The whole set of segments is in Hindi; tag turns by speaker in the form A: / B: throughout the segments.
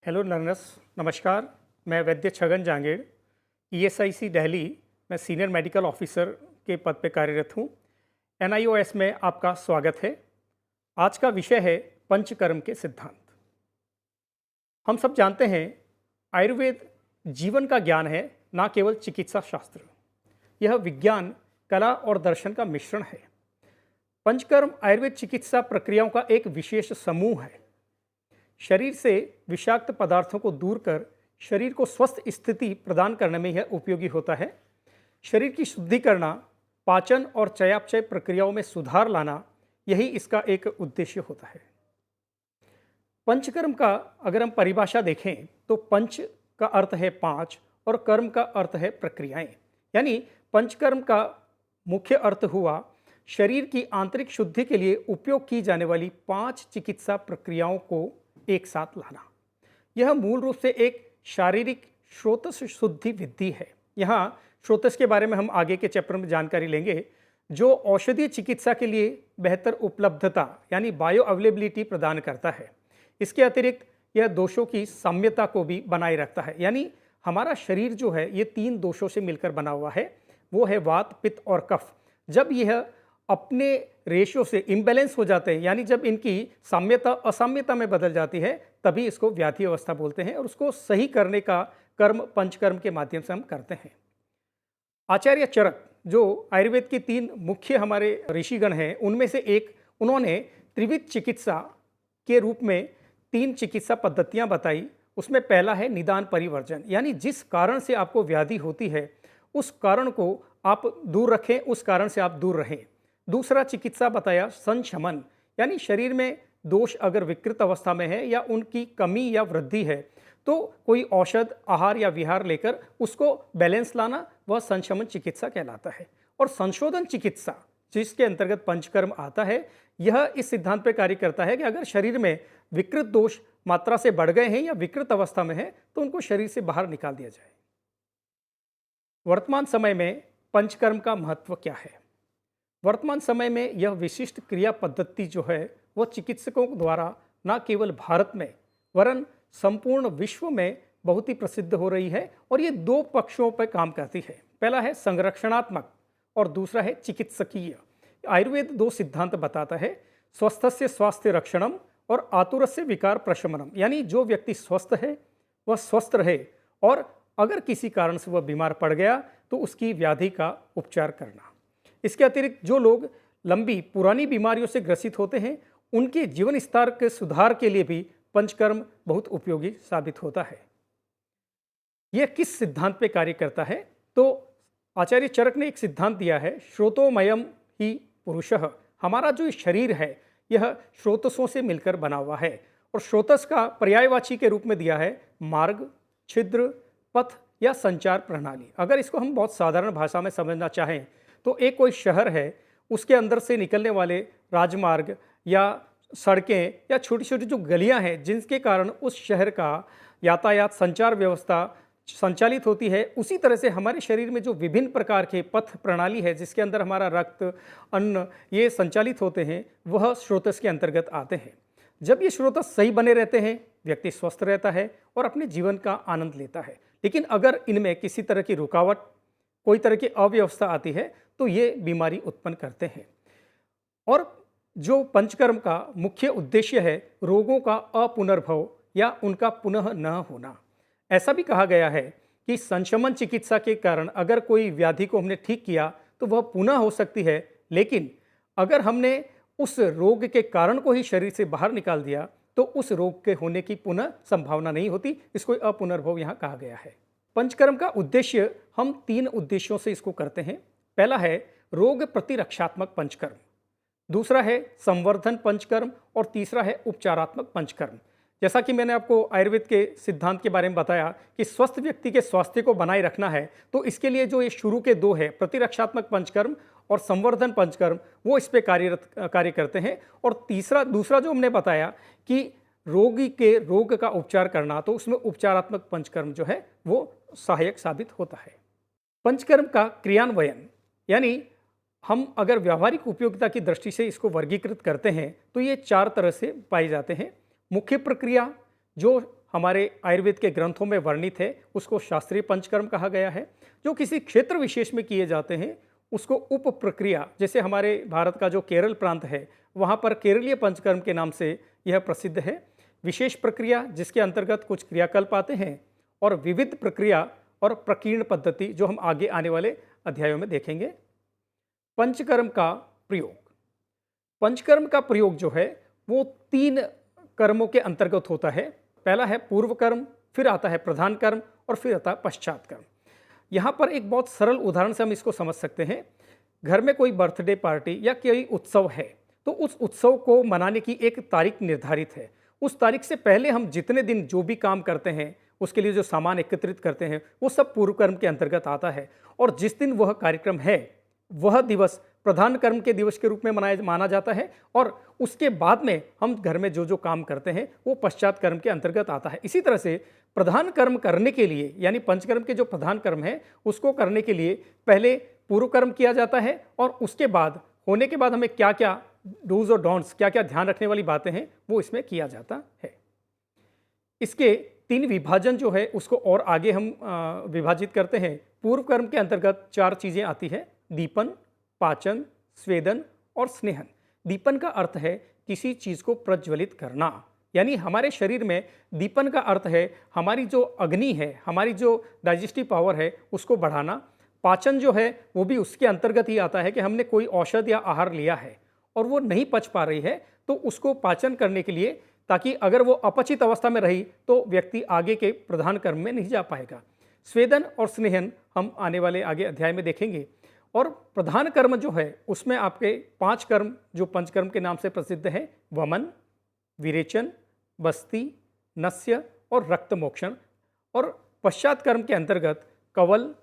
A: हेलो लर्नर्स, नमस्कार। मैं वैद्य छगन जांगेड़, ईएसआईसी दिल्ली में सीनियर मेडिकल ऑफिसर के पद पर कार्यरत हूँ। एनआईओएस में आपका स्वागत है। आज का विषय है पंचकर्म के सिद्धांत। हम सब जानते हैं आयुर्वेद जीवन का ज्ञान है, ना केवल चिकित्सा शास्त्र। यह विज्ञान, कला और दर्शन का मिश्रण है। पंचकर्म आयुर्वेद चिकित्सा प्रक्रियाओं का एक विशेष समूह है। शरीर से विषाक्त पदार्थों को दूर कर शरीर को स्वस्थ स्थिति प्रदान करने में यह उपयोगी होता है। शरीर की शुद्धि करना, पाचन और चयापचय प्रक्रियाओं में सुधार लाना, यही इसका एक उद्देश्य होता है। पंचकर्म का अगर हम परिभाषा देखें तो पंच का अर्थ है पांच और कर्म का अर्थ है प्रक्रियाएं। यानी पंचकर्म का मुख्य अर्थ हुआ शरीर की आंतरिक शुद्धि के लिए उपयोग की जाने वाली 5 चिकित्सा प्रक्रियाओं को एक साथ लाना। यह मूल रूप से एक शारीरिक स्रोतस शुद्धि विधि है। यहाँ स्रोतस के बारे में हम आगे के चैप्टर में जानकारी लेंगे, जो औषधीय चिकित्सा के लिए बेहतर उपलब्धता यानी बायो अवेलेबिलिटी प्रदान करता है। इसके अतिरिक्त यह दोषों की साम्यता को भी बनाए रखता है। यानी हमारा शरीर जो है ये 3 दोषों से मिलकर बना हुआ है, वो है वात, पित्त और कफ। जब यह अपने रेशियो से इम्बैलेंस हो जाते हैं, यानी जब इनकी साम्यता असाम्यता में बदल जाती है, तभी इसको व्याधि अवस्था बोलते हैं। और उसको सही करने का कर्म पंचकर्म के माध्यम से हम करते हैं। आचार्य चरक, जो आयुर्वेद के 3 मुख्य हमारे ऋषिगण हैं, उनमें से एक, उन्होंने त्रिविध चिकित्सा के रूप में 3 चिकित्सा पद्धतियां बताई। उसमें पहला है निदान परिवर्जन, यानी जिस कारण से आपको व्याधि होती है उस कारण को आप दूर रखें, उस कारण से आप दूर रहें। दूसरा चिकित्सा बताया संशमन, यानी शरीर में दोष अगर विकृत अवस्था में है या उनकी कमी या वृद्धि है तो कोई औषध, आहार या विहार लेकर उसको बैलेंस लाना, वह संशमन चिकित्सा कहलाता है। और संशोधन चिकित्सा, जिसके अंतर्गत पंचकर्म आता है, यह इस सिद्धांत पर कार्य करता है कि अगर शरीर में विकृत दोष मात्रा से बढ़ गए हैं या विकृत अवस्था में है तो उनको शरीर से बाहर निकाल दिया जाए। वर्तमान समय में पंचकर्म का महत्व क्या है? वर्तमान समय में यह विशिष्ट क्रिया पद्धति जो है वह चिकित्सकों द्वारा न केवल भारत में वरन संपूर्ण विश्व में बहुत ही प्रसिद्ध हो रही है। और ये 2 पक्षों पर काम करती है। पहला है संरक्षणात्मक और दूसरा है चिकित्सकीय। आयुर्वेद 2 सिद्धांत बताता है, स्वस्थस्य स्वास्थ्य रक्षणम और आतुरस्य विकार प्रशमनम। यानी जो व्यक्ति स्वस्थ है वह स्वस्थ रहे, और अगर किसी कारण से वह बीमार पड़ गया तो उसकी व्याधि का उपचार करना। इसके अतिरिक्त जो लोग लंबी पुरानी बीमारियों से ग्रसित होते हैं, उनके जीवन स्तर के सुधार के लिए भी पंचकर्म बहुत उपयोगी साबित होता है। यह किस सिद्धांत पे कार्य करता है? तो आचार्य चरक ने एक सिद्धांत दिया है, श्रोतोमयम ही पुरुषः। हमारा जो शरीर है यह स्रोतसों से मिलकर बना हुआ है। और स्रोतस का पर्यायवाची के रूप में दिया है मार्ग, छिद्र, पथ या संचार प्रणाली। अगर इसको हम बहुत साधारण भाषा में समझना चाहें तो एक कोई शहर है, उसके अंदर से निकलने वाले राजमार्ग या सड़कें या छोटी छोटी जो गलियां हैं, जिनके कारण उस शहर का यातायात संचार व्यवस्था संचालित होती है, उसी तरह से हमारे शरीर में जो विभिन्न प्रकार के पथ प्रणाली है, जिसके अंदर हमारा रक्त, अन्न ये संचालित होते हैं, वह स्रोतस के अंतर्गत आते हैं। जब ये स्रोतस सही बने रहते हैं, व्यक्ति स्वस्थ रहता है और अपने जीवन का आनंद लेता है। लेकिन अगर इनमें किसी तरह की रुकावट, कोई तरह की अव्यवस्था आती है तो ये बीमारी उत्पन्न करते हैं। और जो पंचकर्म का मुख्य उद्देश्य है, रोगों का अपुनर्भव या उनका पुनः न होना। ऐसा भी कहा गया है कि संशमन चिकित्सा के कारण अगर कोई व्याधि को हमने ठीक किया तो वह पुनः हो सकती है, लेकिन अगर हमने उस रोग के कारण को ही शरीर से बाहर निकाल दिया तो उस रोग के होने की पुनः संभावना नहीं होती। इसको अपुनर्भव यहाँ कहा गया है। पंचकर्म का उद्देश्य, हम 3 उद्देश्यों से इसको करते हैं। पहला है रोग प्रतिरक्षात्मक पंचकर्म, दूसरा है संवर्धन पंचकर्म और तीसरा है उपचारात्मक पंचकर्म। जैसा कि मैंने आपको आयुर्वेद के सिद्धांत के बारे में बताया कि स्वस्थ व्यक्ति के स्वास्थ्य को बनाए रखना है, तो इसके लिए जो ये शुरू के 2 है, प्रतिरक्षात्मक पंचकर्म और संवर्धन पंचकर्म, वो इस पे कार्य करते हैं। और दूसरा जो हमने बताया कि रोगी के रोग का उपचार करना, तो उसमें उपचारात्मक पंचकर्म जो है वो सहायक साबित होता है। पंचकर्म का क्रियान्वयन, यानी हम अगर व्यावहारिक उपयोगिता की दृष्टि से इसको वर्गीकृत करते हैं तो ये 4 तरह से पाए जाते हैं। मुख्य प्रक्रिया, जो हमारे आयुर्वेद के ग्रंथों में वर्णित है उसको शास्त्रीय पंचकर्म कहा गया है। जो किसी क्षेत्र विशेष में किए जाते हैं उसको उप प्रक्रिया, जैसे हमारे भारत का जो केरल प्रांत है वहाँ पर केरलीय पंचकर्म के नाम से यह प्रसिद्ध है। विशेष प्रक्रिया जिसके अंतर्गत कुछ क्रियाकल्प आते हैं, और विविध प्रक्रिया और प्रकीर्ण पद्धति जो हम आगे आने वाले अध्यायों में देखेंगे। पंचकर्म का प्रयोग, पंचकर्म का प्रयोग जो है वो 3 कर्मों के अंतर्गत होता है। पहला है पूर्व कर्म, फिर आता है प्रधान कर्म और फिर आता है पश्चात कर्म। यहाँ पर एक बहुत सरल उदाहरण से हम इसको समझ सकते हैं। घर में कोई बर्थडे पार्टी या कोई उत्सव है तो उस उत्सव को मनाने की एक तारीख निर्धारित है। उस तारीख से पहले हम जितने दिन जो भी काम करते हैं उसके लिए जो सामान एकत्रित करते हैं वो सब पूर्व कर्म के अंतर्गत आता है। और जिस दिन वह कार्यक्रम है वह दिवस प्रधान कर्म के दिवस के रूप में माना जाता है, और उसके बाद में हम घर में जो जो काम करते हैं वो पश्चात कर्म के अंतर्गत आता है। इसी तरह से प्रधान कर्म करने के लिए, यानी पंचकर्म के जो प्रधान कर्म है उसको करने के लिए पहले पूर्व कर्म किया जाता है, और उसके बाद होने के बाद हमें क्या क्या डूज और डोंट्स, क्या क्या ध्यान रखने वाली बातें हैं वो इसमें किया जाता है। इसके 3 विभाजन जो है उसको और आगे हम विभाजित करते हैं। पूर्व कर्म के अंतर्गत 4 चीजें आती है: दीपन, पाचन, स्वेदन और स्नेहन। दीपन का अर्थ है किसी चीज को प्रज्वलित करना, यानी हमारे शरीर में दीपन का अर्थ है हमारी जो अग्नि है, हमारी जो डाइजेस्टिव पावर है उसको बढ़ाना। पाचन जो है वो भी उसके अंतर्गत ही आता है कि हमने कोई औषध या आहार लिया है और वो नहीं पच पा रही है तो उसको पाचन करने के लिए, ताकि अगर वो अपचित अवस्था में रही तो व्यक्ति आगे के प्रधान कर्म में नहीं जा पाएगा। स्वेदन और स्नेहन हम आने वाले आगे अध्याय में देखेंगे। और प्रधान कर्म जो है उसमें आपके 5 कर्म जो पंचकर्म के नाम से प्रसिद्ध है: वमन, विरेचन, बस्ती, नस्य और रक्त मोक्षण। और पश्चात कर्म के अंतर्गत कवल,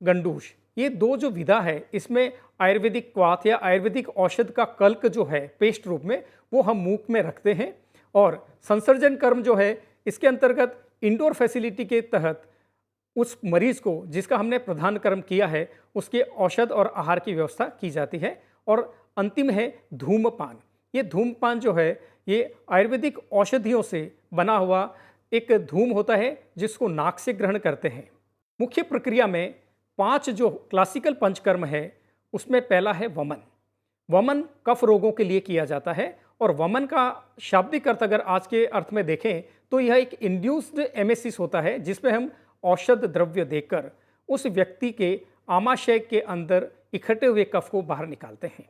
A: गंडूश, ये 2 जो विधा है इसमें आयुर्वेदिक क्वाथ या आयुर्वेदिक औषध का कल्क जो है पेस्ट रूप में वो हम मुख में रखते हैं। और संसर्जन कर्म जो है इसके अंतर्गत इंडोर फैसिलिटी के तहत उस मरीज को जिसका हमने प्रधान कर्म किया है उसके औषध और आहार की व्यवस्था की जाती है। और अंतिम है धूमपान। ये धूमपान जो है ये आयुर्वेदिक औषधियों से बना हुआ एक धूम होता है जिसको नाक से ग्रहण करते हैं। मुख्य प्रक्रिया में 5 जो क्लासिकल पंचकर्म है उसमें पहला है वमन। वमन कफ रोगों के लिए किया जाता है, और वमन का शाब्दिक अर्थ अगर आज के अर्थ में देखें तो यह एक इंड्यूस्ड एमेसिस होता है जिसमें हम औषध द्रव्य देकर उस व्यक्ति के आमाशय के अंदर इकट्ठे हुए कफ को बाहर निकालते हैं।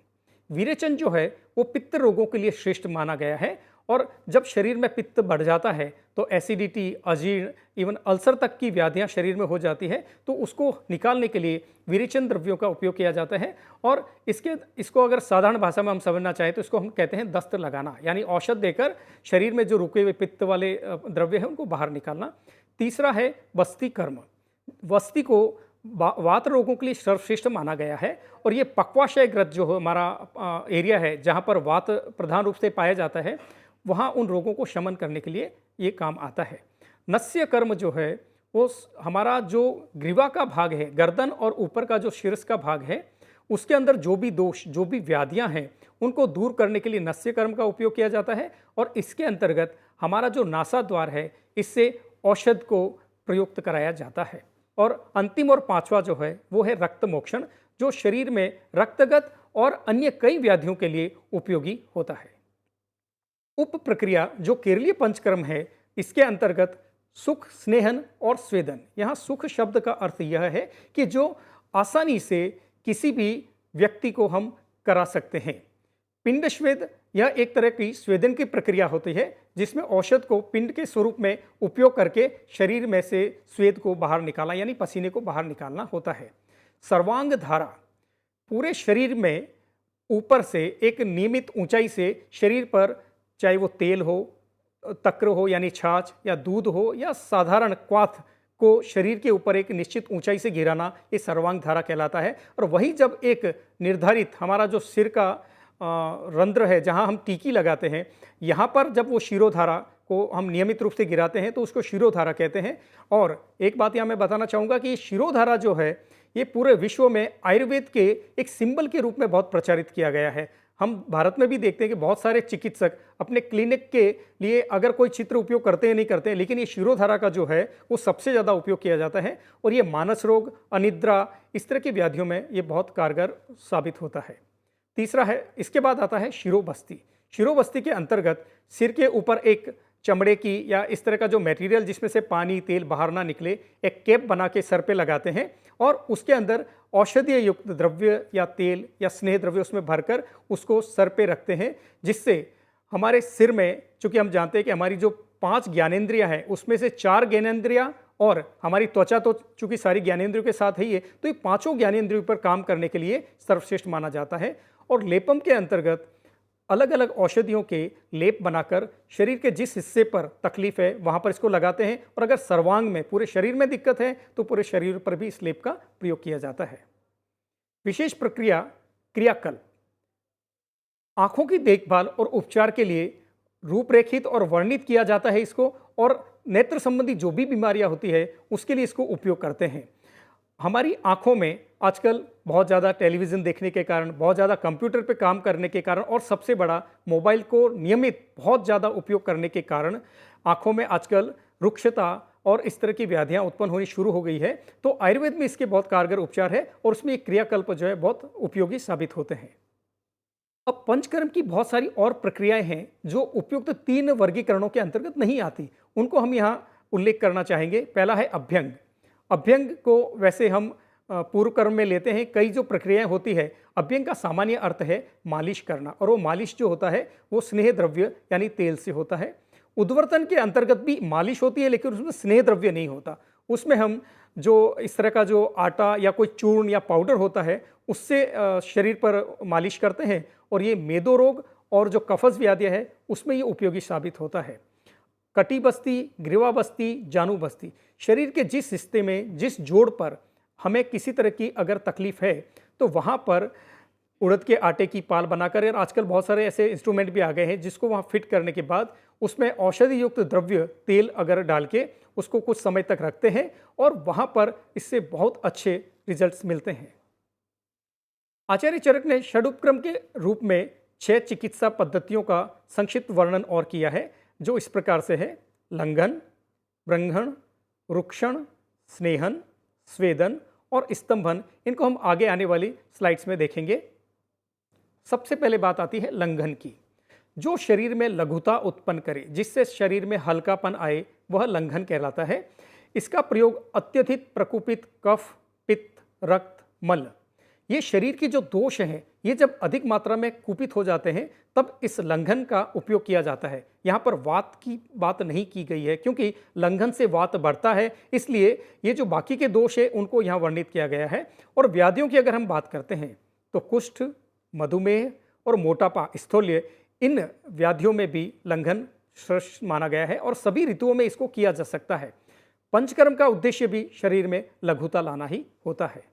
A: विरेचन जो है वो पित्त रोगों के लिए श्रेष्ठ माना गया है, और जब शरीर में पित्त बढ़ जाता है तो एसिडिटी, अजीर्ण, इवन अल्सर तक की व्याधियां शरीर में हो जाती है, तो उसको निकालने के लिए विरेचन द्रव्यों का उपयोग किया जाता है। और इसको अगर साधारण भाषा में हम समझना चाहें तो इसको हम कहते हैं दस्त लगाना, यानी औषध देकर शरीर में जो रुके हुए पित्त वाले द्रव्य हैं उनको बाहर निकालना। तीसरा है बस्ती कर्म। बस्ती को वात रोगों के लिए सर्वश्रेष्ठ माना गया है, और ये पक्वाशय ग्रंथ जो हमारा एरिया है जहाँ पर वात प्रधान रूप से पाया जाता है वहाँ उन रोगों को शमन करने के लिए ये काम आता है। नस्य कर्म जो है वो हमारा जो ग्रीवा का भाग है, गर्दन और ऊपर का जो शीर्ष का भाग है, उसके अंदर जो भी दोष, जो भी व्याधियां हैं उनको दूर करने के लिए नस्य कर्म का उपयोग किया जाता है। और इसके अंतर्गत हमारा जो नासा द्वार है इससे औषध को प्रयुक्त कराया जाता है। और अंतिम और 5वां जो है वो है रक्त मोक्षण, जो शरीर में रक्तगत और अन्य कई व्याधियों के लिए उपयोगी होता है। उप प्रक्रिया जो केरलीय पंचकर्म है इसके अंतर्गत सुख, स्नेहन और स्वेदन। यहाँ सुख शब्द का अर्थ यह है कि जो आसानी से किसी भी व्यक्ति को हम करा सकते हैं। पिंड स्वेद यह एक तरह की स्वेदन की प्रक्रिया होती है जिसमें औषध को पिंड के स्वरूप में उपयोग करके शरीर में से स्वेद को बाहर निकालना, यानी पसीने को बाहर निकालना होता है। सर्वांग धारा पूरे शरीर में ऊपर से एक नियमित ऊंचाई से शरीर पर, चाहे वो तेल हो, तक्र हो यानी छाछ, या दूध हो, या साधारण क्वाथ को शरीर के ऊपर एक निश्चित ऊंचाई से गिराना, ये सर्वांग धारा कहलाता है। और वही जब एक निर्धारित हमारा जो सिर का रंध्र है जहां हम टीकी लगाते हैं, यहाँ पर जब वो शिरोधारा को हम नियमित रूप से गिराते हैं तो उसको शिरोधारा कहते हैं। और एक बात यहाँ मैं बताना चाहूँगा कि ये शिरोधारा जो है ये पूरे विश्व में आयुर्वेद के एक सिंबल के रूप में बहुत प्रचारित किया गया है। हम भारत में भी देखते हैं कि बहुत सारे चिकित्सक अपने क्लिनिक के लिए अगर कोई चित्र उपयोग करते हैं नहीं करते हैं, लेकिन ये शिरोधारा का जो है वो सबसे ज़्यादा उपयोग किया जाता है और ये मानस रोग, अनिद्रा, इस तरह की व्याधियों में ये बहुत कारगर साबित होता है। तीसरा है, इसके बाद आता है शिरोबस्ती। शिरोबस्ती के अंतर्गत सिर के ऊपर एक चमड़े की या इस तरह का जो मटेरियल जिसमें से पानी तेल बाहर ना निकले, एक कैप बना के सर पे लगाते हैं और उसके अंदर औषधीय युक्त द्रव्य या तेल या स्नेह द्रव्य उसमें भरकर उसको सर पे रखते हैं, जिससे हमारे सिर में, चूंकि हम जानते हैं कि हमारी जो 5 ज्ञानेंद्रियां हैं उसमें से 4 ज्ञानेंद्रियां और हमारी त्वचा तो चूंकि सारी ज्ञानेंद्रियों के साथ ही है, तो ये पांचों ज्ञानेंद्रियों पर काम करने के लिए सर्वश्रेष्ठ माना जाता है। और लेपम के अंतर्गत अलग अलग औषधियों के लेप बनाकर शरीर के जिस हिस्से पर तकलीफ है वहां पर इसको लगाते हैं और अगर सर्वांग में, पूरे शरीर में दिक्कत है तो पूरे शरीर पर भी इस लेप का प्रयोग किया जाता है। विशेष प्रक्रिया क्रियाकल्प। आंखों की देखभाल और उपचार के लिए रूपरेखित और वर्णित किया जाता है इसको, और नेत्र संबंधी जो भी बीमारियां होती है उसके लिए इसको उपयोग करते हैं। हमारी आंखों में आजकल बहुत ज़्यादा टेलीविज़न देखने के कारण, बहुत ज़्यादा कंप्यूटर पे काम करने के कारण और सबसे बड़ा मोबाइल को नियमित बहुत ज़्यादा उपयोग करने के कारण आंखों में आजकल रुक्षता और इस तरह की व्याधियां उत्पन्न होनी शुरू हो गई है। तो आयुर्वेद में इसके बहुत कारगर उपचार है और उसमें एक क्रियाकल्प जो है बहुत उपयोगी साबित होते हैं। अब पंचकर्म की बहुत सारी और प्रक्रियाएं हैं जो उपयुक्त 3 वर्गीकरणों के अंतर्गत नहीं आती, उनको हम यहाँ उल्लेख करना चाहेंगे। पहला है अभ्यंग। अभ्यंग को वैसे हम पूर्व कर्म में लेते हैं। कई जो प्रक्रियाएं होती है, अभ्यंग का सामान्य अर्थ है मालिश करना, और वो मालिश जो होता है वो स्नेह द्रव्य यानी तेल से होता है। उद्वर्तन के अंतर्गत भी मालिश होती है, लेकिन उसमें स्नेह द्रव्य नहीं होता। उसमें हम जो इस तरह का जो आटा या कोई चूर्ण या पाउडर होता है उससे शरीर पर मालिश करते हैं, और ये मेदो रोग और जो कफस व्याधि है उसमें ये उपयोगी साबित होता है। कटिबस्ती, ग्रीवाबस्ती, जानुबस्ती, शरीर के जिस हिस्से में, जिस जोड़ पर हमें किसी तरह की अगर तकलीफ है तो वहाँ पर उड़द के आटे की पाल बनाकर, और आजकल बहुत सारे ऐसे इंस्ट्रूमेंट भी आ गए हैं जिसको वहाँ फिट करने के बाद उसमें औषधि युक्त द्रव्य तेल अगर डाल के उसको कुछ समय तक रखते हैं और वहाँ पर इससे बहुत अच्छे रिजल्ट्स मिलते हैं। आचार्य चरक ने षडुपक्रम के रूप में 6 चिकित्सा पद्धतियों का संक्षिप्त वर्णन और किया है, जो इस प्रकार से है: लंघन, ब्रंघन, रुक्षण, स्नेहन, स्वेदन और स्तंभन। इनको हम आगे आने वाली स्लाइड्स में देखेंगे। सबसे पहले बात आती है लंघन की। जो शरीर में लघुता उत्पन्न करे, जिससे शरीर में हल्कापन आए, वह लंघन कहलाता है। इसका प्रयोग अत्यधिक प्रकुपित कफ, पित्त, रक्त, मल, ये शरीर की जो दोष हैं, ये जब अधिक मात्रा में कुपित हो जाते हैं तब इस लंघन का उपयोग किया जाता है। यहाँ पर वात की बात नहीं की गई है, क्योंकि लंघन से वात बढ़ता है, इसलिए ये जो बाकी के दोष है उनको यहाँ वर्णित किया गया है। और व्याधियों की अगर हम बात करते हैं तो कुष्ठ, मधुमेह और मोटापा, स्थूल्य, इन व्याधियों में भी लंघन श्रेष्ठ माना गया है और सभी ऋतुओं में इसको किया जा सकता है। पंचकर्म का उद्देश्य भी शरीर में लघुता लाना ही होता है।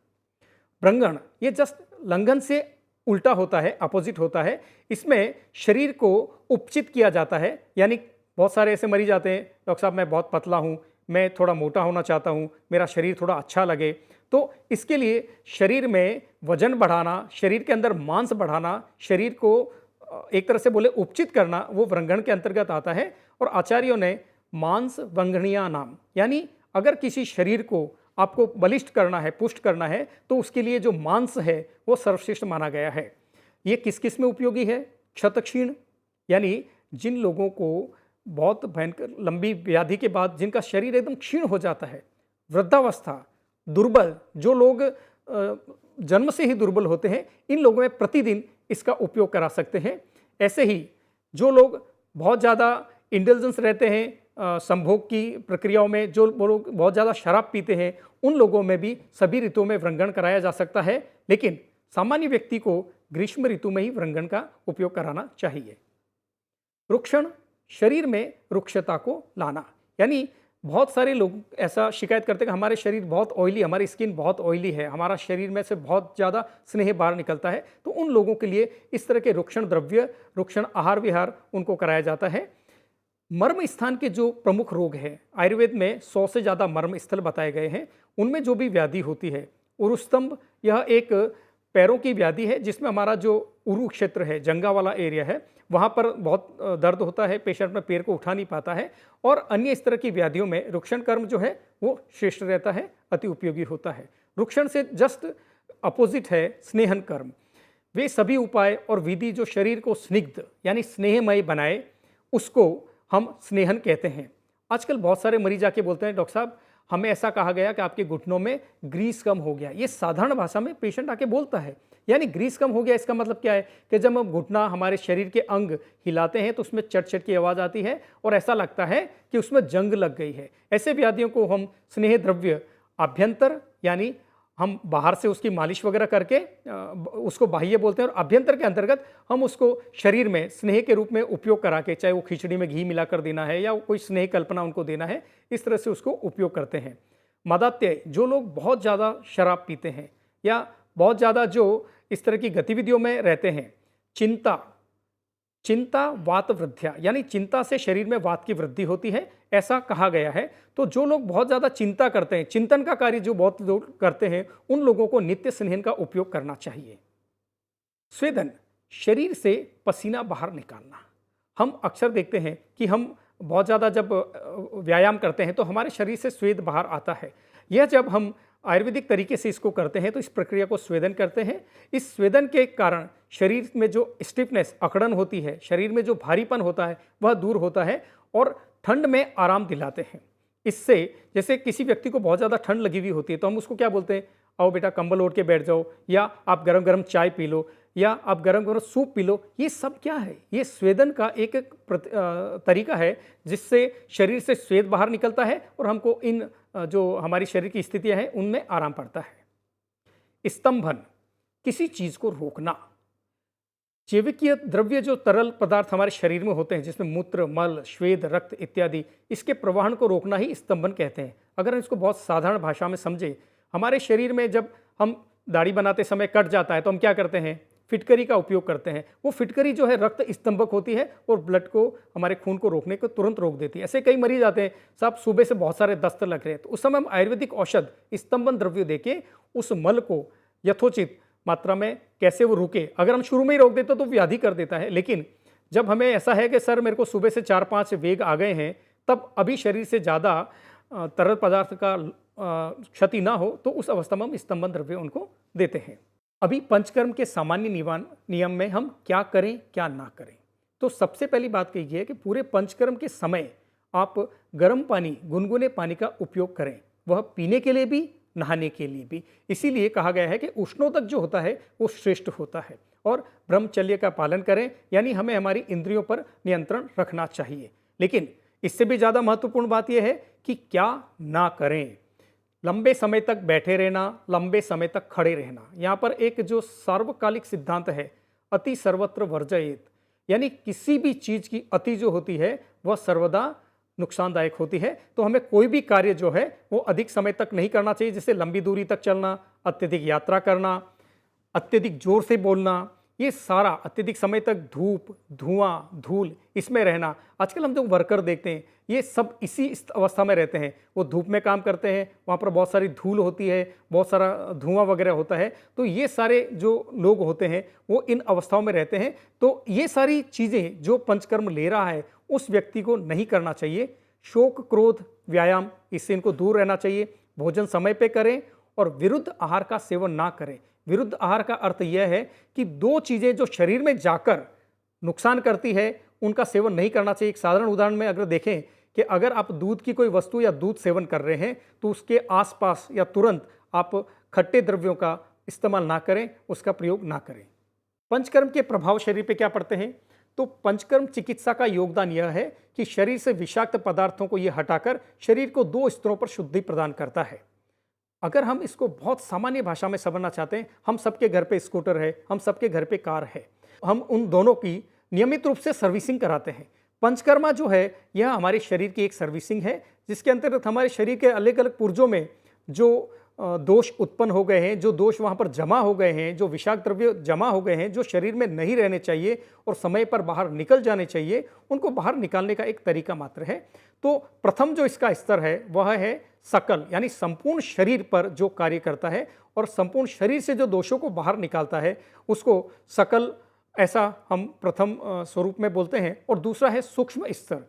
A: ब्रंघन, ये जस्ट लंघन से उल्टा होता है, अपोजिट होता है। इसमें शरीर को उपचित किया जाता है, यानी बहुत सारे ऐसे मरीज आते हैं, डॉक्टर साहब मैं बहुत पतला हूँ, मैं थोड़ा मोटा होना चाहता हूँ, मेरा शरीर थोड़ा अच्छा लगे। तो इसके लिए शरीर में वजन बढ़ाना, शरीर के अंदर मांस बढ़ाना, शरीर को एक तरह से बोले उपचित करना, वो व्रंघन के अंतर्गत आता है। और आचार्यों ने मांस वंघनिया नाम, यानी अगर किसी शरीर को आपको बलिष्ठ करना है, पुष्ट करना है, तो उसके लिए जो मांस है वो सर्वश्रेष्ठ माना गया है। ये किस किस में उपयोगी है? क्षतक्षीण, यानी जिन लोगों को बहुत भयंकर लंबी व्याधि के बाद जिनका शरीर एकदम क्षीण हो जाता है, वृद्धावस्था, दुर्बल, जो लोग जन्म से ही दुर्बल होते हैं, इन लोगों में प्रतिदिन इसका उपयोग करा सकते हैं। ऐसे ही जो लोग बहुत ज़्यादा इंडल्जेंस रहते हैं, संभोग की प्रक्रियाओं में, जो लोग बहुत ज़्यादा शराब पीते हैं, उन लोगों में भी सभी ऋतुओं में व्रंघन कराया जा सकता है, लेकिन सामान्य व्यक्ति को ग्रीष्म ऋतु में ही व्रंघन का उपयोग कराना चाहिए। रुक्षण, शरीर में रुक्षता को लाना, यानी बहुत सारे लोग ऐसा शिकायत करते हैं कि हमारे शरीर बहुत ऑयली, हमारी स्किन बहुत ऑयली है, हमारा शरीर में से बहुत ज़्यादा स्नेह बाहर निकलता है, तो उन लोगों के लिए इस तरह के रुक्षण द्रव्य, रुक्षण आहार विहार उनको कराया जाता है। मर्म स्थान के जो प्रमुख रोग हैं, आयुर्वेद में 100 से ज़्यादा मर्म स्थल बताए गए हैं, उनमें जो भी व्याधि होती है, उरुस्तंभ, यह एक पैरों की व्याधि है जिसमें हमारा जो उरु क्षेत्र है, जंगा वाला एरिया है, वहाँ पर बहुत दर्द होता है, पेशेंट अपने पैर को उठा नहीं पाता है। और अन्य इस तरह की व्याधियों में रुक्षण कर्म जो है वो श्रेष्ठ रहता है, अति उपयोगी होता है। रुक्षण से जस्ट अपोजिट है स्नेहन कर्म। वे सभी उपाय और विधि जो शरीर को स्निग्ध यानी स्नेहमय बनाए उसको हम स्नेहन कहते हैं। आजकल बहुत सारे मरीज आके बोलते हैं, डॉक्टर साहब हमें ऐसा कहा गया कि आपके घुटनों में ग्रीस कम हो गया। ये साधारण भाषा में पेशेंट आके बोलता है, यानी ग्रीस कम हो गया इसका मतलब क्या है कि जब हम घुटना हमारे शरीर के अंग हिलाते हैं तो उसमें चट चट की आवाज़ आती है और ऐसा लगता है कि उसमें जंग लग गई है। ऐसे व्याधियों को हम स्नेह द्रव्य अभ्यंतर यानी हम बाहर से उसकी मालिश वगैरह करके उसको बाह्य बोलते हैं, और अभ्यंतर के अंतर्गत हम उसको शरीर में स्नेह के रूप में उपयोग करा के, चाहे वो खिचड़ी में घी मिलाकर देना है या कोई स्नेह कल्पना उनको देना है, इस तरह से उसको उपयोग करते हैं। मदात्य, जो लोग बहुत ज़्यादा शराब पीते हैं या बहुत ज़्यादा जो इस तरह की गतिविधियों में रहते हैं, चिंता वात वृद्धिया यानी चिंता से शरीर में वात की वृद्धि होती है, ऐसा कहा गया है। तो जो लोग बहुत ज़्यादा चिंता करते हैं, चिंतन का कार्य जो बहुत लोग करते हैं, उन लोगों को नित्य स्नेहन का उपयोग करना चाहिए। स्वेदन, शरीर से पसीना बाहर निकालना। हम अक्सर देखते हैं कि हम बहुत ज़्यादा जब व्यायाम करते हैं तो हमारे शरीर से स्वेद बाहर आता है। यह जब हम आयुर्वेदिक तरीके से इसको करते हैं तो इस प्रक्रिया को स्वेदन कहते हैं। इस स्वेदन के कारण शरीर में जो स्टिफनेस, अकड़न होती है, शरीर में जो भारीपन होता है वह दूर होता है और ठंड में आराम दिलाते हैं। इससे जैसे किसी व्यक्ति को बहुत ज़्यादा ठंड लगी हुई होती है तो हम उसको क्या बोलते हैं, आओ बेटा कंबल ओढ़ के बैठ जाओ, या आप गरम गरम चाय पी लो, या आप गरम गरम सूप पी लो। ये सब क्या है, ये स्वेदन का एक तरीका है जिससे शरीर से स्वेद बाहर निकलता है और हमको इन जो हमारी शरीर की स्थितियां हैं उनमें आराम पड़ता है। स्तंभन, किसी चीज को रोकना। जैविकीय द्रव्य जो तरल पदार्थ हमारे शरीर में होते हैं जिसमें मूत्र, मल, श्वेद, रक्त इत्यादि, इसके प्रवाहन को रोकना ही स्तंभन कहते हैं। अगर हम इसको बहुत साधारण भाषा में समझे, हमारे शरीर में जब हम दाढ़ी बनाते समय कट जाता है तो हम क्या करते हैं, फिटकरी का उपयोग करते हैं। वो फिटकरी जो है रक्त स्तंभक होती है और ब्लड को, हमारे खून को रोकने को तुरंत रोक देती है। ऐसे कई मरीज आते हैं, साहब सुबह से बहुत सारे दस्त लग रहे हैं, तो उस समय हम आयुर्वेदिक औषध स्तंभन द्रव्य देके उस मल को यथोचित मात्रा में कैसे वो रुके। अगर हम शुरू में ही रोक देते तो व्याधि कर देता है, लेकिन जब हमें ऐसा है कि सर मेरे को सुबह से 4-5 वेग आ गए हैं, तब अभी शरीर से ज़्यादा तरल पदार्थ का क्षति ना हो, तो उस अवस्था में हम स्तंभन द्रव्य उनको देते हैं। अभी पंचकर्म के सामान्य नियम में हम क्या करें क्या ना करें। तो सबसे पहली बात कही है कि पूरे पंचकर्म के समय आप गर्म पानी, गुनगुने पानी का उपयोग करें, वह पीने के लिए भी, नहाने के लिए भी। इसीलिए कहा गया है कि उष्णोदक जो होता है वो श्रेष्ठ होता है। और ब्रह्मचर्य का पालन करें, यानी हमें हमारी इंद्रियों पर नियंत्रण रखना चाहिए। लेकिन इससे भी ज़्यादा महत्वपूर्ण बात यह है कि क्या ना करें। लंबे समय तक बैठे रहना, लंबे समय तक खड़े रहना। यहाँ पर एक जो सार्वकालिक सिद्धांत है, अति सर्वत्र वर्जयेत, यानी किसी भी चीज़ की अति जो होती है वह सर्वदा नुकसानदायक होती है। तो हमें कोई भी कार्य जो है वो अधिक समय तक नहीं करना चाहिए, जैसे लंबी दूरी तक चलना, अत्यधिक यात्रा करना, अत्यधिक जोर से बोलना, ये सारा अत्यधिक समय तक धूप, धुआं, धूल इसमें रहना। आजकल हम जो वर्कर देखते हैं ये सब इसी अवस्था में रहते हैं। वो धूप में काम करते हैं, वहाँ पर बहुत सारी धूल होती है, बहुत सारा धुआं वगैरह होता है। तो ये सारे जो लोग होते हैं वो इन अवस्थाओं में रहते हैं। तो ये सारी चीज़ें जो पंचकर्म ले रहा है उस व्यक्ति को नहीं करना चाहिए। शोक, क्रोध, व्यायाम, इससे इनको दूर रहना चाहिए। भोजन समय पे करें और विरुद्ध आहार का सेवन ना करें। विरुद्ध आहार का अर्थ यह है कि दो चीज़ें जो शरीर में जाकर नुकसान करती है उनका सेवन नहीं करना चाहिए। एक साधारण उदाहरण में अगर देखें कि अगर आप दूध की कोई वस्तु या दूध सेवन कर रहे हैं तो उसके आसपास या तुरंत आप खट्टे द्रव्यों का इस्तेमाल ना करें, उसका प्रयोग ना करें। पंचकर्म के प्रभाव शरीर पे क्या पड़ते हैं? तो पंचकर्म चिकित्सा का योगदान यह है कि शरीर से विषाक्त पदार्थों को यह हटाकर शरीर को 2 स्तरों पर शुद्धि प्रदान करता है। अगर हम इसको बहुत सामान्य भाषा में समझना चाहते हैं, हम सबके घर पे स्कूटर है, हम सबके घर पे कार है, हम उन दोनों की नियमित रूप से सर्विसिंग कराते हैं। पंचकर्मा जो है यह हमारे शरीर की एक सर्विसिंग है जिसके अंतर्गत हमारे शरीर के अलग अलग पुर्जों में जो दोष उत्पन्न हो गए हैं, जो दोष वहाँ पर जमा हो गए हैं, जो विषाक्त द्रव्य जमा हो गए हैं, जो शरीर में नहीं रहने चाहिए और समय पर बाहर निकल जाने चाहिए, उनको बाहर निकालने का एक तरीका मात्र है। तो प्रथम जो इसका स्तर है वह है सकल, यानी संपूर्ण शरीर पर जो कार्य करता है और संपूर्ण शरीर से जो दोषों को बाहर निकालता है उसको सकल, ऐसा हम प्रथम स्वरूप में बोलते हैं। और दूसरा है सूक्ष्म स्तर।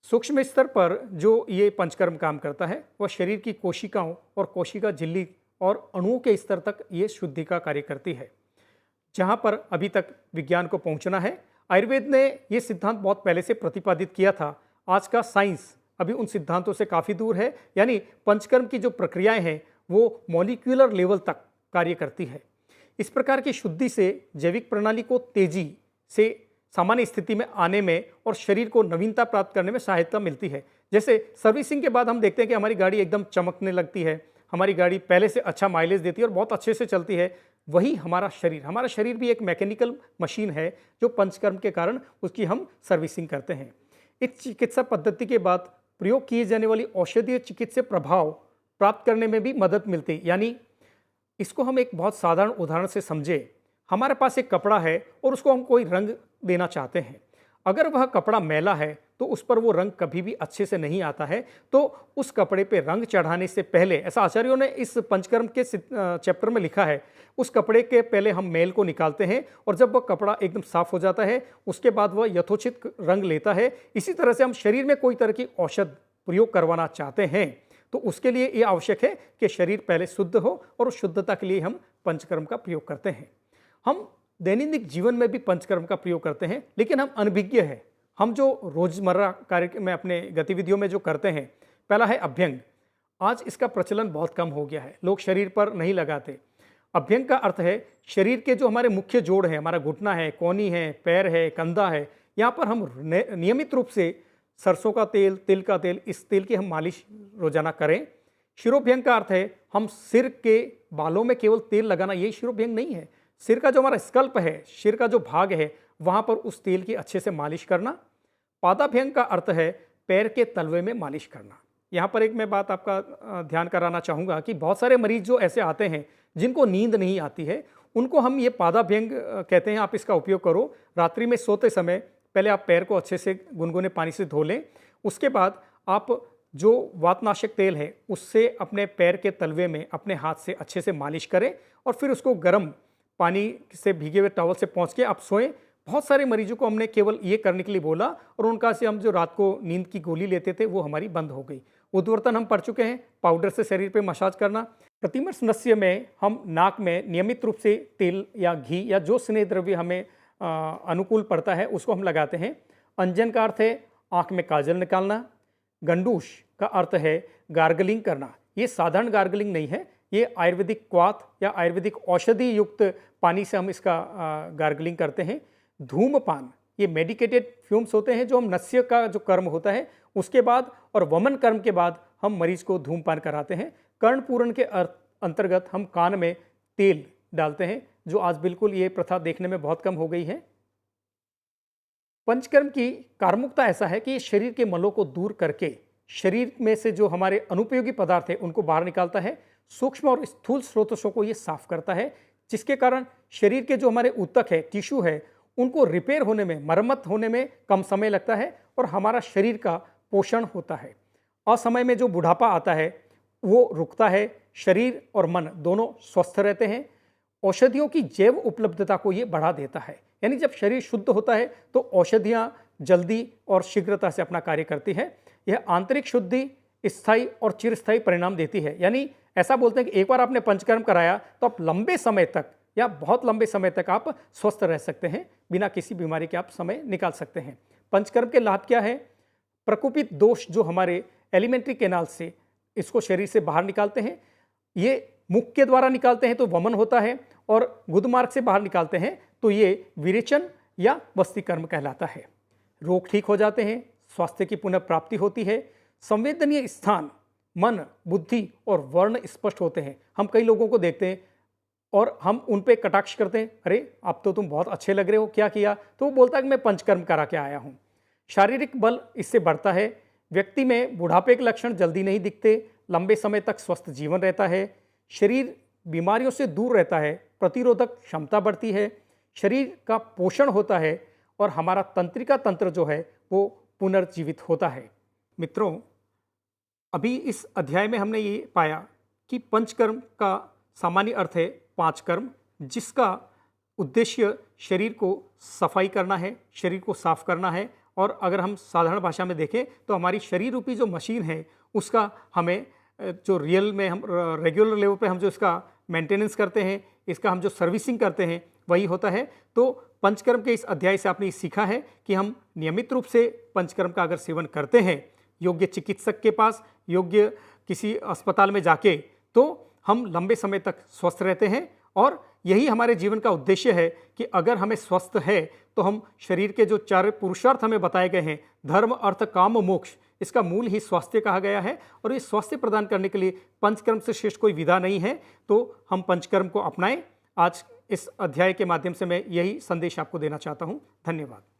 A: सूक्ष्म स्तर पर जो ये पंचकर्म काम करता है वह शरीर की कोशिकाओं और कोशिका झिल्ली और अणुओं के स्तर तक ये शुद्धि का कार्य करती है, जहाँ पर अभी तक विज्ञान को पहुँचना है। आयुर्वेद ने ये सिद्धांत बहुत पहले से प्रतिपादित किया था। आज का साइंस अभी उन सिद्धांतों से काफ़ी दूर है, यानी पंचकर्म की जो प्रक्रियाएं हैं वो मॉलिक्यूलर लेवल तक कार्य करती है। इस प्रकार की शुद्धि से जैविक प्रणाली को तेजी से सामान्य स्थिति में आने में और शरीर को नवीनता प्राप्त करने में सहायता मिलती है। जैसे सर्विसिंग के बाद हम देखते हैं कि हमारी गाड़ी एकदम चमकने लगती है, हमारी गाड़ी पहले से अच्छा माइलेज देती है और बहुत अच्छे से चलती है। वही हमारा शरीर भी एक मैकेनिकल मशीन है जो पंचकर्म के कारण उसकी हम सर्विसिंग करते हैं। इस चिकित्सा पद्धति के बाद प्रयोग किए जाने वाली औषधीय चिकित्सीय प्रभाव प्राप्त करने में भी मदद मिलती। यानी इसको हम एक बहुत साधारण उदाहरण से समझे। हमारे पास एक कपड़ा है और उसको हम कोई रंग देना चाहते हैं। अगर वह कपड़ा मैला है तो उस पर वो रंग कभी भी अच्छे से नहीं आता है। तो उस कपड़े पे रंग चढ़ाने से पहले, ऐसा आचार्यों ने इस पंचकर्म के चैप्टर में लिखा है, उस कपड़े के पहले हम मैल को निकालते हैं और जब वह कपड़ा एकदम साफ हो जाता है उसके बाद वह यथोचित रंग लेता है। इसी तरह से हम शरीर में कोई तरह की औषध प्रयोग करवाना चाहते हैं तो उसके लिए ये आवश्यक है कि शरीर पहले शुद्ध हो और उस शुद्धता के लिए हम पंचकर्म का प्रयोग करते हैं। हम दैनिक जीवन में भी पंचकर्म का प्रयोग करते हैं, लेकिन हम अनभिज्ञ हैं। हम जो रोजमर्रा कार्य में अपने गतिविधियों में जो करते हैं, पहला है अभ्यंग। आज इसका प्रचलन बहुत कम हो गया है, लोग शरीर पर नहीं लगाते। अभ्यंग का अर्थ है शरीर के जो हमारे मुख्य जोड़ हैं, हमारा घुटना है, कोहनी है, पैर है, कंधा है, यहाँ पर हम नियमित रूप से सरसों का तेल, तिल का तेल, इस तेल की हम मालिश रोजाना करें। शिरोभ्यंग का अर्थ है हम सिर के बालों में केवल तेल लगाना, यही शिरोभ्यंग नहीं है। सिर का जो हमारा स्कल्प है, सिर का जो भाग है, वहाँ पर उस तेल की अच्छे से मालिश करना। पादाभ्यंग का अर्थ है पैर के तलवे में मालिश करना। यहाँ पर एक मैं बात आपका ध्यान कराना चाहूँगा कि बहुत सारे मरीज जो ऐसे आते हैं जिनको नींद नहीं आती है, उनको हम ये पादाभ्यंग कहते हैं। आप इसका उपयोग करो। रात्रि में सोते समय पहले आप पैर को अच्छे से गुनगुने पानी से धो लें। उसके बाद आप जो वातनाशक तेल है उससे अपने पैर के तलवे में अपने हाथ से अच्छे से मालिश करें और फिर उसको गर्म पानी से भीगे हुए टॉवल से पोंछ के आप सोएं। बहुत सारे मरीजों को हमने केवल ये करने के लिए बोला और उनका से हम जो रात को नींद की गोली लेते थे वो हमारी बंद हो गई। उद्वर्तन हम पढ़ चुके हैं, पाउडर से शरीर पे मसाज करना। प्रतिमर्श नस्य में हम नाक में नियमित रूप से तेल या घी या जो स्नेह द्रव्य हमें अनुकूल पड़ता है उसको हम लगाते हैं। अंजन का अर्थ है आँख में काजल निकालना। गंडूश का अर्थ है गार्गलिंग करना। ये साधारण गार्गलिंग नहीं है, ये आयुर्वेदिक क्वाथ या आयुर्वेदिक औषधि युक्त पानी से हम इसका गार्गलिंग करते हैं। धूमपान, ये मेडिकेटेड फ्यूम्स होते हैं जो हम नस्य का जो कर्म होता है उसके बाद और वमन कर्म के बाद हम मरीज को धूमपान कराते हैं। कर्णपूरण के अंतर्गत हम कान में तेल डालते हैं, जो आज बिल्कुल ये प्रथा देखने में बहुत कम हो गई है। पंचकर्म की कार्मुकता ऐसा है कि ये शरीर के मलों को दूर करके शरीर में से जो हमारे अनुपयोगी पदार्थ है उनको बाहर निकालता है। सूक्ष्म और स्थूल स्रोतों को ये साफ करता है, जिसके कारण शरीर के जो हमारे ऊतक है, टिश्यू है, उनको रिपेयर होने में, मरम्मत होने में कम समय लगता है और हमारा शरीर का पोषण होता है। असमय में जो बुढ़ापा आता है वो रुकता है। शरीर और मन दोनों स्वस्थ रहते हैं। औषधियों की जैव उपलब्धता को ये बढ़ा देता है, यानी जब शरीर शुद्ध होता है तो औषधियाँ जल्दी और शीघ्रता से अपना कार्य करती है। यह आंतरिक शुद्धि स्थायी और चिरस्थायी परिणाम देती है। यानी ऐसा बोलते हैं कि एक बार आपने पंचकर्म कराया तो आप लंबे समय तक या बहुत लंबे समय तक आप स्वस्थ रह सकते हैं, बिना किसी बीमारी के आप समय निकाल सकते हैं। पंचकर्म के लाभ क्या है? प्रकोपित दोष जो हमारे एलिमेंट्री कैनाल से इसको शरीर से बाहर निकालते हैं, ये मुख के द्वारा निकालते हैं तो वमन होता है, और गुदमार्ग से बाहर निकालते हैं तो ये विरेचन या वस्तीकर्म कहलाता है। रोग ठीक हो जाते हैं, स्वास्थ्य की पुनः प्राप्ति होती है, संवेदनीय स्थान, मन, बुद्धि और वर्ण स्पष्ट होते हैं। हम कई लोगों को देखते हैं और हम उन पे कटाक्ष करते हैं, अरे अब तो तुम बहुत अच्छे लग रहे हो, क्या किया? तो वो बोलता है कि मैं पंचकर्म करा के आया हूँ। शारीरिक बल इससे बढ़ता है। व्यक्ति में बुढ़ापे के लक्षण जल्दी नहीं दिखते, लंबे समय तक स्वस्थ जीवन रहता है। शरीर बीमारियों से दूर रहता है, प्रतिरोधक क्षमता बढ़ती है, शरीर का पोषण होता है और हमारा तंत्रिका तंत्र जो है वो पुनर्जीवित होता है। मित्रों, अभी इस अध्याय में हमने ये पाया कि पंचकर्म का सामान्य अर्थ है 5 कर्म, जिसका उद्देश्य शरीर को सफाई करना है, शरीर को साफ करना है। और अगर हम साधारण भाषा में देखें तो हमारी शरीर रूपी जो मशीन है उसका हमें जो रियल में हम रेगुलर लेवल पे हम जो इसका मेंटेनेंस करते हैं, इसका हम जो सर्विसिंग करते हैं वही होता है। तो पंचकर्म के इस अध्याय से आपने सीखा है कि हम नियमित रूप से पंचकर्म का अगर सेवन करते हैं, योग्य चिकित्सक के पास, योग्य किसी अस्पताल में जाके, तो हम लंबे समय तक स्वस्थ रहते हैं। और यही हमारे जीवन का उद्देश्य है कि अगर हमें स्वस्थ है तो हम शरीर के जो 4 पुरुषार्थ हमें बताए गए हैं, धर्म, अर्थ, काम, मोक्ष, इसका मूल ही स्वास्थ्य कहा गया है। और ये स्वास्थ्य प्रदान करने के लिए पंचकर्म से श्रेष्ठ कोई विधा नहीं है। तो हम पंचकर्म को अपनाएं। आज इस अध्याय के माध्यम से मैं यही संदेश आपको देना चाहता हूं। धन्यवाद।